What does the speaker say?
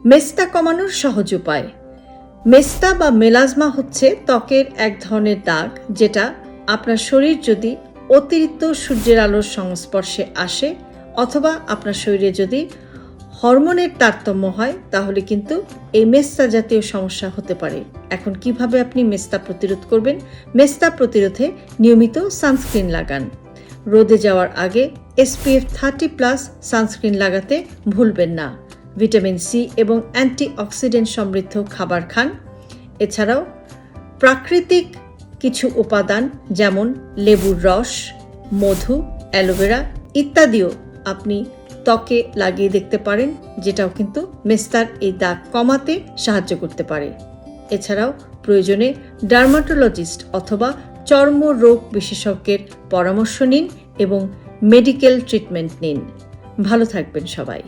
মেস্তা কমানোর সহজ উপায়। মেস্তা বা মেলাজমা হচ্ছে ত্বকের এক ধরনের দাগ, যেটা আপনার শরীর যদি অতিরিক্ত সূর্যের আলোর সংস্পর্শে আসে অথবা আপনার শরীরে যদি হরমোনের তারতম্য হয়, তাহলে কিন্তু এই মেস্তা জাতীয় সমস্যা হতে পারে। এখন কিভাবে আপনি মেস্তা প্রতিরোধ করবেন? মেস্তা প্রতিরোধে নিয়মিত সানস্ক্রিন লাগান। রোদে যাওয়ার আগে SPF 30+ সানস্ক্রিন লাগাতে ভুলবেন না। ভিটামিন সি এবং অ্যান্টিঅক্সিডেন্ট সমৃদ্ধ খাবার খান। এছাড়াও প্রাকৃতিক কিছু উপাদান যেমন লেবুর রস, মধু, অ্যালোভেরা ইত্যাদিও আপনি ত্বকে লাগিয়ে দেখতে পারেন, যেটাও কিন্তু মেস্তার এই দাগ কমাতে সাহায্য করতে পারে। এছাড়াও প্রয়োজনে ডার্মাটোলজিস্ট অথবা চর্মরোগ বিশেষজ্ঞের পরামর্শ নিন এবং মেডিকেল ট্রিটমেন্ট নিন। ভালো থাকবেন সবাই।